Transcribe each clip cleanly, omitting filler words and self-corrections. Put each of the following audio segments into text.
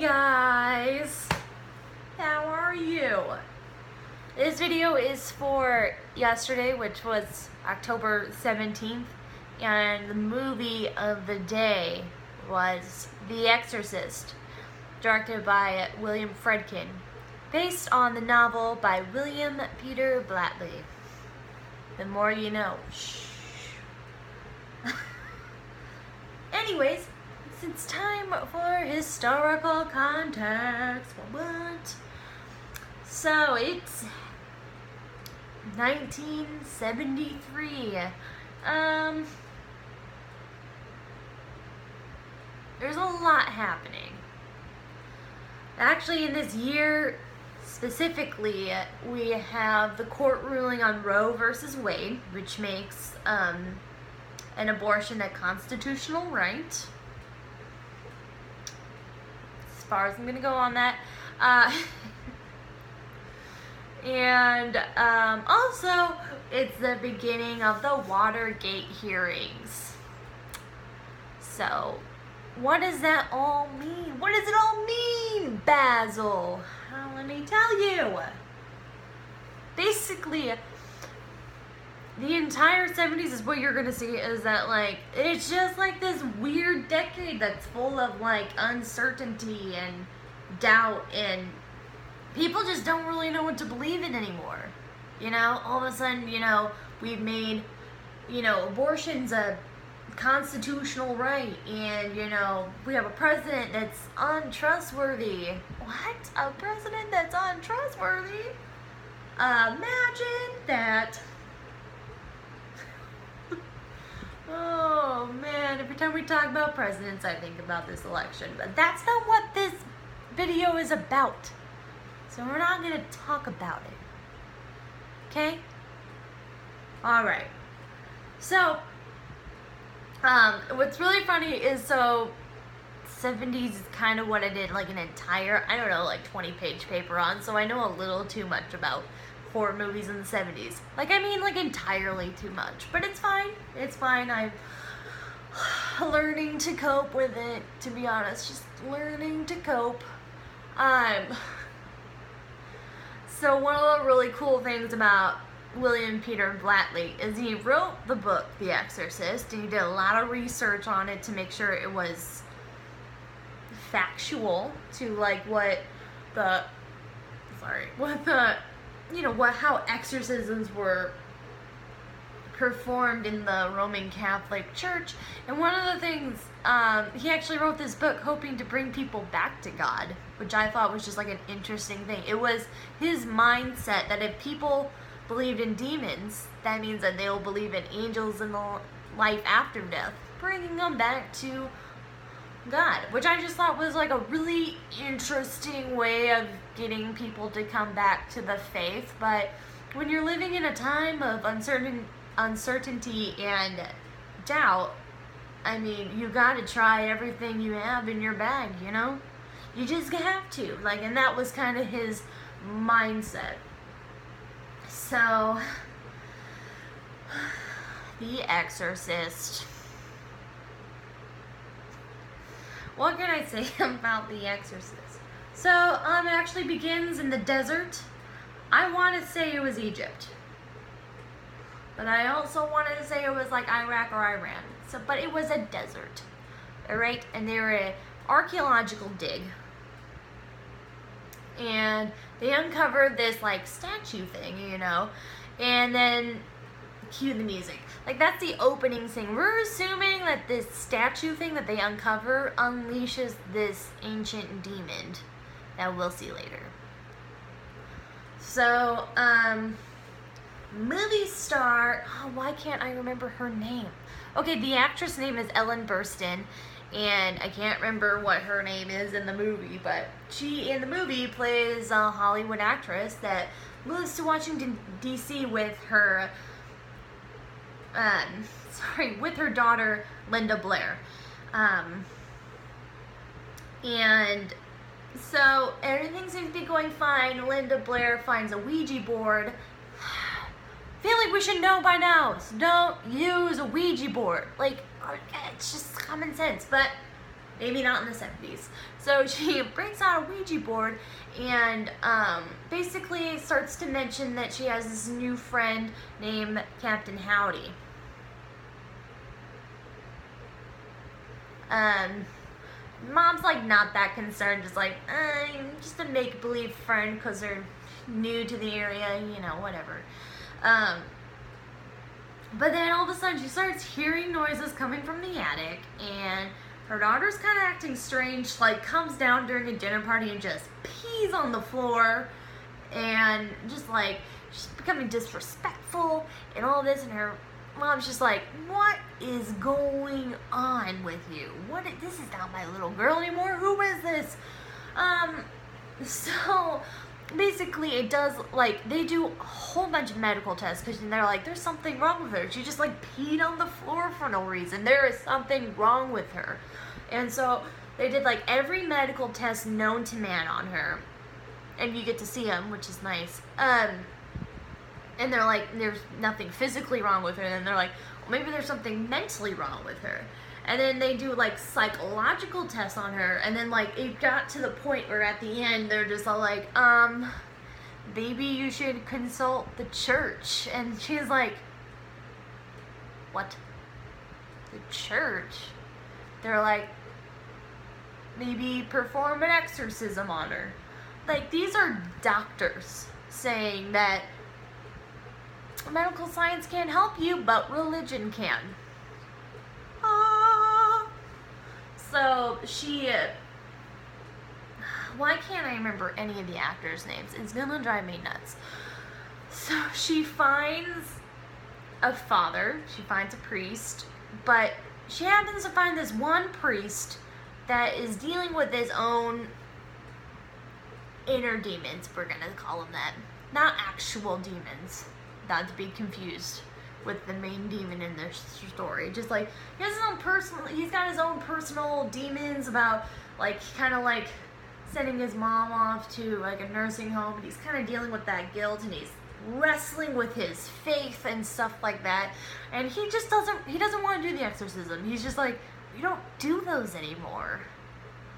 guys, how are you? This video is for yesterday, which was October 17th, and the movie of the day was The Exorcist, directed by William Friedkin, based on the novel by William Peter Blatty. The more you know. Shh. Anyways, it's time for historical context. What? So it's 1973. There's a lot happening. Actually, in this year specifically, we have the court ruling on Roe versus Wade, which makes an abortion a constitutional right. As far as I'm gonna go on that. And also, it's the beginning of the Watergate hearings. So, what does that all mean? What does it all mean, Basil? Let me tell you. Basically, the entire 70s is what you're gonna see is that, like, it's just like this weird decade that's full of, like, uncertainty and doubt, and people just don't really know what to believe in anymore. You know, all of a sudden, you know, we've made, you know, abortion's a constitutional right, and, you know, we have a president that's untrustworthy. What? A president that's untrustworthy? Imagine that. Oh man, every time we talk about presidents, I think about this election. But that's not what this video is about. So we're not going to talk about it. Okay? Alright. So, what's really funny is, so 70s is kind of what I did like an entire, I don't know, like 20-page paper on, so I know a little too much about horror movies in the 70s. Like, I mean, like, entirely too much. But it's fine. It's fine. I'm learning to cope with it, to be honest. Just learning to cope. So one of the really cool things about William Peter Blatty is he wrote the book, The Exorcist, and he did a lot of research on it to make sure it was factual to, like, how exorcisms were performed in the Roman Catholic Church. And one of the things, he actually wrote this book hoping to bring people back to God, which I thought was just like an interesting thing. It was his mindset that if people believed in demons, that means that they'll believe in angels and the life after death, bringing them back to God, which I just thought was like a really interesting way of getting people to come back to the faith. But when you're living in a time of uncertainty and doubt, I mean, you gotta try everything you have in your bag, you know? You just have to, like, and that was kind of his mindset. So, The Exorcist. What can I say about The Exorcist? So, it actually begins in the desert. I want to say it was Egypt. But I also wanted to say it was like Iraq or Iran. So, but it was a desert. Alright? And they were an archaeological dig. And they uncovered this, like, statue thing, you know? And then cue the music. Like, that's the opening scene. We're assuming that this statue thing that they uncover unleashes this ancient demon that we'll see later. So, movie star, why can't I remember her name? Okay, the actress name is Ellen Burstyn, and I can't remember what her name is in the movie, but she, in the movie, plays a Hollywood actress that moves to Washington, D.C. with her with her daughter, Linda Blair. And so everything seems to be going fine. Linda Blair finds a Ouija board. Feel like we should know by now, so don't use a Ouija board. Like, it's just common sense. But maybe not in the 70s. So she breaks out a Ouija board and basically starts to mention that she has this new friend named Captain Howdy. Mom's like not that concerned, just like, just a make-believe friend because they're new to the area, you know, whatever. But then all of a sudden she starts hearing noises coming from the attic, and her daughter's kind of acting strange, like comes down during a dinner party and just pees on the floor, and just like, she's becoming disrespectful and all this, and her mom's just like, what is going on with you? This is not my little girl anymore. Who is this? So basically it does, like, they do a whole bunch of medical tests because they're like, there's something wrong with her. She just like peed on the floor for no reason. There is something wrong with her. And so they did like every medical test known to man on her, and you get to see them, which is nice. And they're like, there's nothing physically wrong with her. And then they're like, well, maybe there's something mentally wrong with her. And then they do like psychological tests on her. And then like it got to the point where at the end they're just all like, maybe you should consult the church. And she's like, what? The church? They're like, maybe perform an exorcism on her. Like, these are doctors saying that medical science can't help you, but religion can. So she, why can't I remember any of the actors' names? It's gonna drive me nuts. So she finds a father, she finds a priest, but she happens to find this one priest that is dealing with his own inner demons, we're gonna call them that. Not actual demons, not to be confused with the main demon in this story. Just like, he has his own personal, he's got his own personal demons about, like, kind of like sending his mom off to like a nursing home, and he's kind of dealing with that guilt, and he's wrestling with his faith and stuff like that. And he just doesn't want to do the exorcism. He's just like, we don't do those anymore.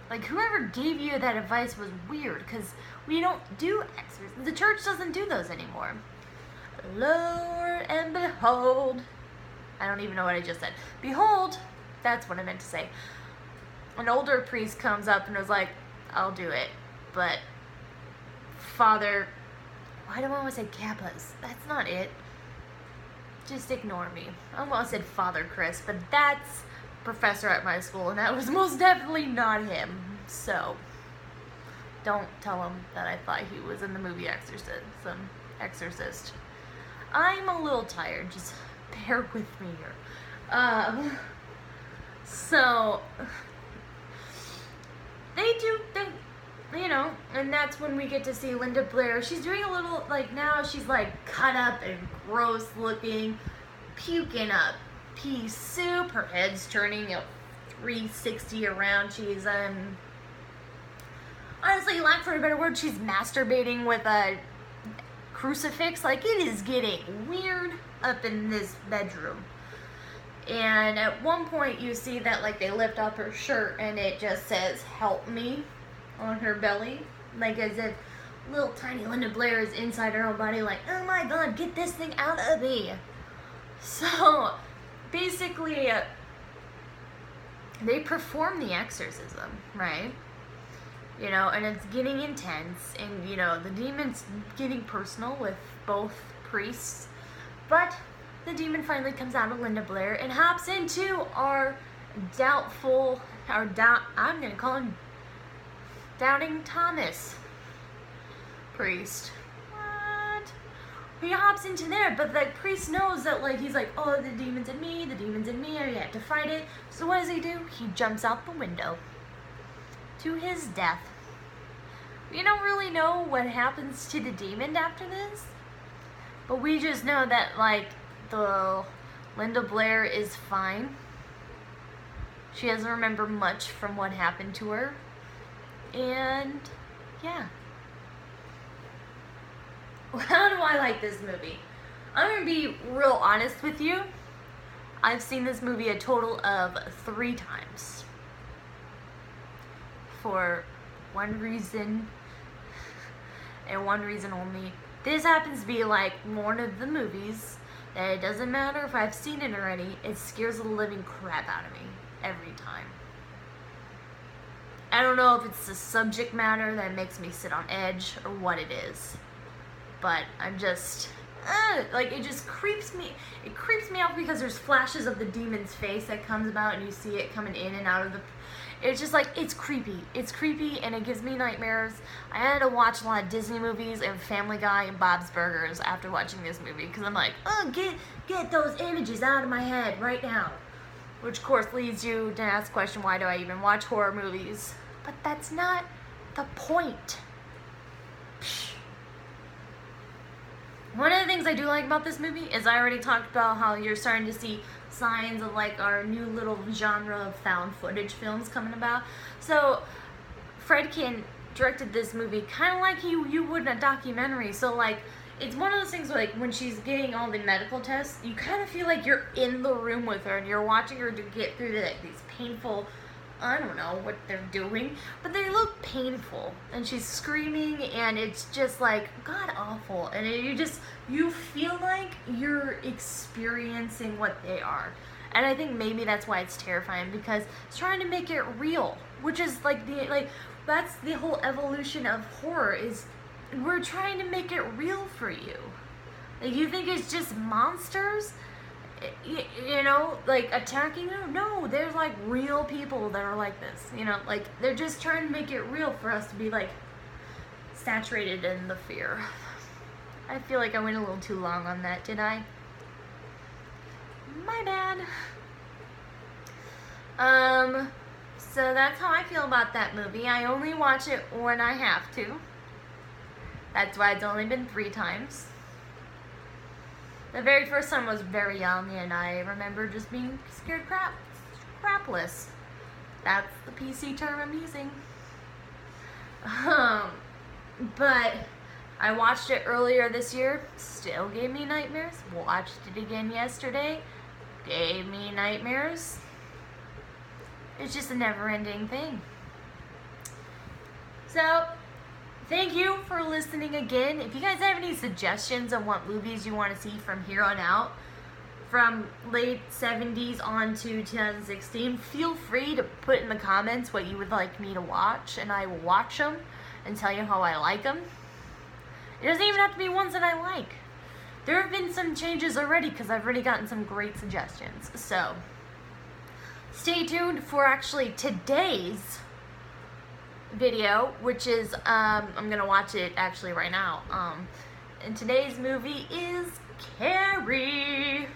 Like, whoever gave you that advice was weird, because we don't do exorcisms. The church doesn't do those anymore. Lo and behold, I don't even know what I just said. Behold, that's what I meant to say. An older priest comes up and was like, I'll do it, but Father, why do I always say Kappas? That's not it. Just ignore me. I almost said Father Chris, but that's professor at my school, and that was most definitely not him. So don't tell him that I thought he was in the movie Exorcist. I'm a little tired, just bear with me here. So they you know, and that's when we get to see Linda Blair. She's doing a little, like, now she's like cut up and gross looking, puking up pea soup. Her head's turning a 360 around. She's honestly, lack for a better word, she's masturbating with a crucifix. Like, it is getting weird up in this bedroom. And at one point you see that, like, they lift up her shirt and it just says help me on her belly, like as if little tiny Linda Blair is inside her own body, like, oh my god, get this thing out of me. So basically they perform the exorcism, right? You know, and it's getting intense, and you know, the demon's getting personal with both priests. But the demon finally comes out of Linda Blair and hops into our I'm gonna call him Doubting Thomas priest. What? He hops into there, but the priest knows that, like, he's like, oh, the demon's in me, I have to fight it. So what does he do? He jumps out the window to his death. We don't really know what happens to the demon after this, but we just know that, like, the Linda Blair is fine. She doesn't remember much from what happened to her. And yeah. How do I like this movie? I'm gonna be real honest with you. I've seen this movie a total of 3 times. for one reason and one reason only. This happens to be like one of the movies that it doesn't matter if I've seen it already, it scares the living crap out of me every time. I don't know if it's the subject matter that makes me sit on edge or what it is, but I'm just, like, it just creeps me. It creeps me out because there's flashes of the demon's face that comes about and you see it coming in and out of the, it's just like, it's creepy. It's creepy and it gives me nightmares. I had to watch a lot of Disney movies and Family Guy and Bob's Burgers after watching this movie because I'm like, oh, get those images out of my head right now. Which of course leads you to ask the question, why do I even watch horror movies? But that's not the point. One of the things I do like about this movie is I already talked about how you're starting to see signs of like our new little genre of found footage films coming about. So Friedkin directed this movie kind of like you would in a documentary. So like it's one of those things where, like, when she's getting all the medical tests, you kind of feel like you're in the room with her and you're watching her to get through these painful, I don't know what they're doing, but they look painful, and she's screaming, and it's just like god awful, and you feel like you're experiencing what they are, and I think maybe that's why it's terrifying, because it's trying to make it real, which is like that's the whole evolution of horror, is we're trying to make it real for you. Like, you think it's just monsters, you know, like attacking you? No, there's like real people that are like this, you know, like they're just trying to make it real for us to be like saturated in the fear. I feel like I went a little too long on that, did I? My bad. So that's how I feel about that movie. I only watch it when I have to. That's why it's only been 3 times. The very first time I was very young, and I remember just being scared crapless. That's the PC term I'm using. But I watched it earlier this year, still gave me nightmares. Watched it again yesterday, gave me nightmares. It's just a never-ending thing. So, thank you for listening again. If you guys have any suggestions on what movies you want to see from here on out, from late 70s on to 2016, feel free to put in the comments what you would like me to watch, and I will watch them and tell you how I like them. It doesn't even have to be ones that I like. There have been some changes already because I've already gotten some great suggestions. So, stay tuned for actually today's video, which is, I'm gonna watch it actually right now. And today's movie is Carrie.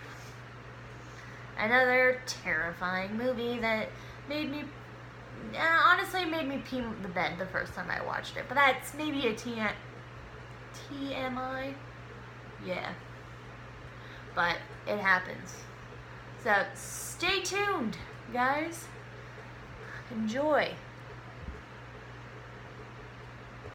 Another terrifying movie that made me, honestly made me pee the bed the first time I watched it. But that's maybe a TMI? Yeah. But it happens. So stay tuned, guys. Enjoy.